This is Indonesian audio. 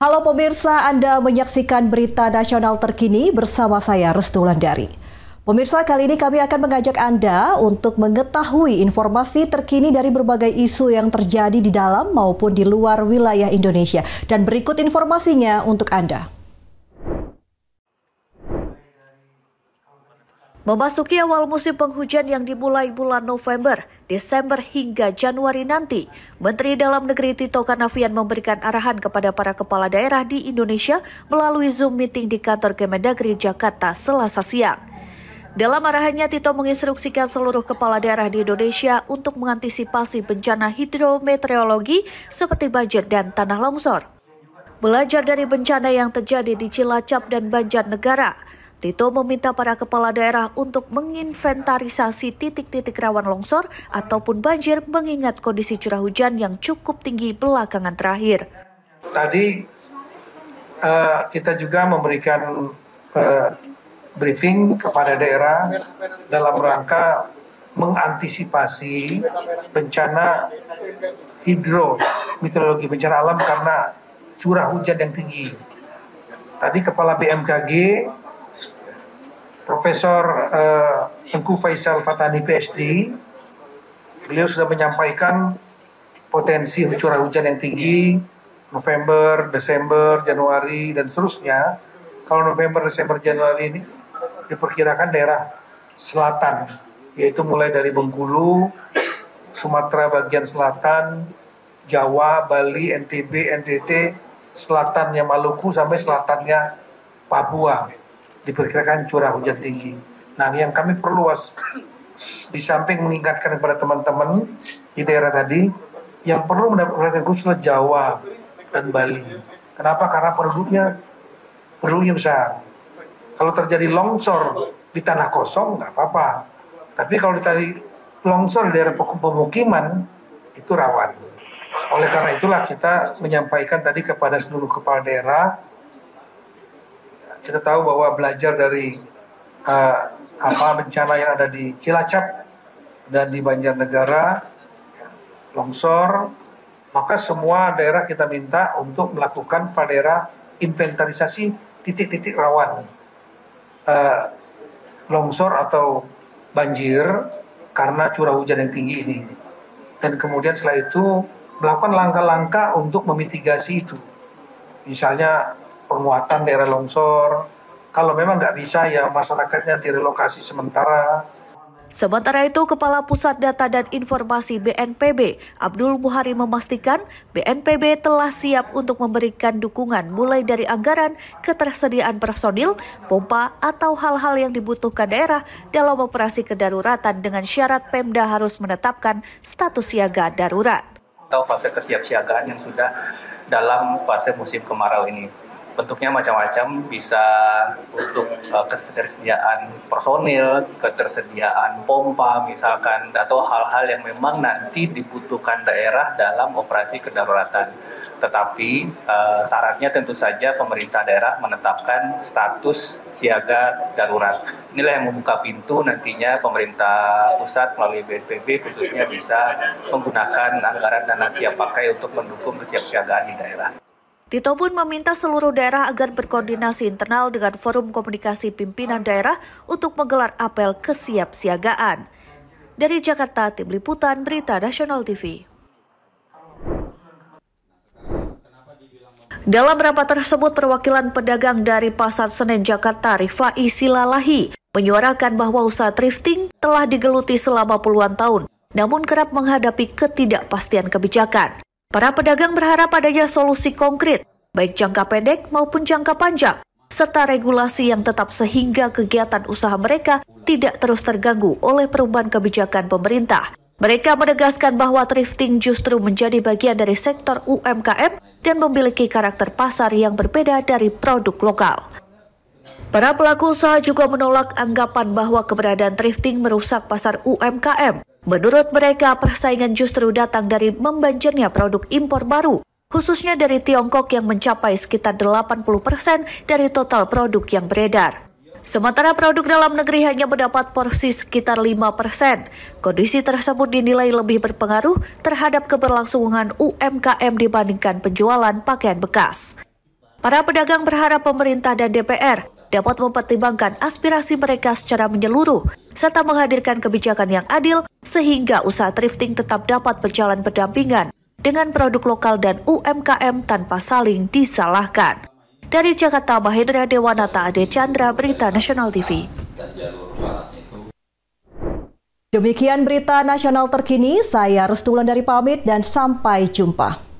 Halo pemirsa, Anda menyaksikan berita nasional terkini bersama saya Restu Wulandari. Pemirsa, kali ini kami akan mengajak Anda untuk mengetahui informasi terkini dari berbagai isu yang terjadi di dalam maupun di luar wilayah Indonesia. Dan berikut informasinya untuk Anda. Memasuki awal musim penghujan yang dimulai bulan November, Desember hingga Januari nanti, Menteri Dalam Negeri Tito Karnavian memberikan arahan kepada para kepala daerah di Indonesia melalui Zoom meeting di kantor Kemendagri Jakarta Selasa siang. Dalam arahannya, Tito menginstruksikan seluruh kepala daerah di Indonesia untuk mengantisipasi bencana hidrometeorologi seperti banjir dan tanah longsor. Belajar dari bencana yang terjadi di Cilacap dan Banjarnegara, Tito meminta para kepala daerah untuk menginventarisasi titik-titik rawan longsor ataupun banjir mengingat kondisi curah hujan yang cukup tinggi belakangan terakhir. Tadi kita juga memberikan briefing kepada daerah dalam rangka mengantisipasi bencana hidrometeorologi, bencana alam karena curah hujan yang tinggi. Tadi Kepala BMKG Profesor Tengku Faisal Fatani PhD, beliau sudah menyampaikan potensi curah hujan yang tinggi November, Desember, Januari, dan seterusnya. Kalau November, Desember, Januari ini diperkirakan daerah selatan, yaitu mulai dari Bengkulu, Sumatera bagian selatan, Jawa, Bali, NTB, NTT, selatannya Maluku sampai selatannya Papua. Diperkirakan curah hujan tinggi. Nah, yang kami perlu di samping mengingatkan kepada teman-teman di daerah tadi, yang perlu mendapat perhatian khusus adalah Jawa dan Bali. Kenapa? Karena penduduknya besar. Kalau terjadi longsor di tanah kosong nggak apa-apa. Tapi kalau terjadi longsor di daerah pemukiman itu rawan. Oleh karena itulah kita menyampaikan tadi kepada seluruh kepala daerah. Kita tahu bahwa belajar dari bencana yang ada di Cilacap dan di Banjarnegara, longsor, maka semua daerah kita minta untuk melakukan pada daerah inventarisasi titik-titik rawan longsor atau banjir karena curah hujan yang tinggi ini. Dan kemudian setelah itu melakukan langkah-langkah untuk memitigasi itu. Misalnya penguatan daerah longsor, kalau memang nggak bisa ya masyarakatnya direlokasi sementara. Sementara itu, Kepala Pusat Data dan Informasi BNPB, Abdul Muhari memastikan BNPB telah siap untuk memberikan dukungan mulai dari anggaran, ketersediaan personil, pompa, atau hal-hal yang dibutuhkan daerah dalam operasi kedaruratan dengan syarat Pemda harus menetapkan status siaga darurat. Atau fase kesiapsiagaan yang sudah dalam fase musim kemarau ini. Bentuknya macam-macam, bisa untuk ketersediaan personil, ketersediaan pompa misalkan, atau hal-hal yang memang nanti dibutuhkan daerah dalam operasi kedaruratan. Tetapi syaratnya tentu saja pemerintah daerah menetapkan status siaga darurat. Inilah yang membuka pintu nantinya pemerintah pusat melalui BNPB khususnya bisa menggunakan anggaran dana siap pakai untuk mendukung kesiapsiagaan di daerah. Tito pun meminta seluruh daerah agar berkoordinasi internal dengan Forum Komunikasi Pimpinan Daerah untuk menggelar apel kesiapsiagaan. Dari Jakarta, Tim Liputan Berita Nasional TV. Dalam rapat tersebut, perwakilan pedagang dari Pasar Senen Jakarta, Rifai Silalahi, menyuarakan bahwa usaha thrifting telah digeluti selama puluhan tahun, namun kerap menghadapi ketidakpastian kebijakan. Para pedagang berharap adanya solusi konkret, baik jangka pendek maupun jangka panjang, serta regulasi yang tetap sehingga kegiatan usaha mereka tidak terus terganggu oleh perubahan kebijakan pemerintah. Mereka menegaskan bahwa thrifting justru menjadi bagian dari sektor UMKM dan memiliki karakter pasar yang berbeda dari produk lokal. Para pelaku usaha juga menolak anggapan bahwa keberadaan thrifting merusak pasar UMKM. Menurut mereka, persaingan justru datang dari membanjirnya produk impor baru, khususnya dari Tiongkok yang mencapai sekitar 80% dari total produk yang beredar. Sementara produk dalam negeri hanya mendapat porsi sekitar 5%. Kondisi tersebut dinilai lebih berpengaruh terhadap keberlangsungan UMKM dibandingkan penjualan pakaian bekas. Para pedagang berharap pemerintah dan DPR dapat mempertimbangkan aspirasi mereka secara menyeluruh, serta menghadirkan kebijakan yang adil sehingga usaha thrifting tetap dapat berjalan berdampingan dengan produk lokal dan UMKM tanpa saling disalahkan. Dari Jakarta, Mahendra Dewanata, Ade Chandra, Berita Nasional TV. Demikian berita nasional terkini, saya Restu Wulandari pamit dan sampai jumpa.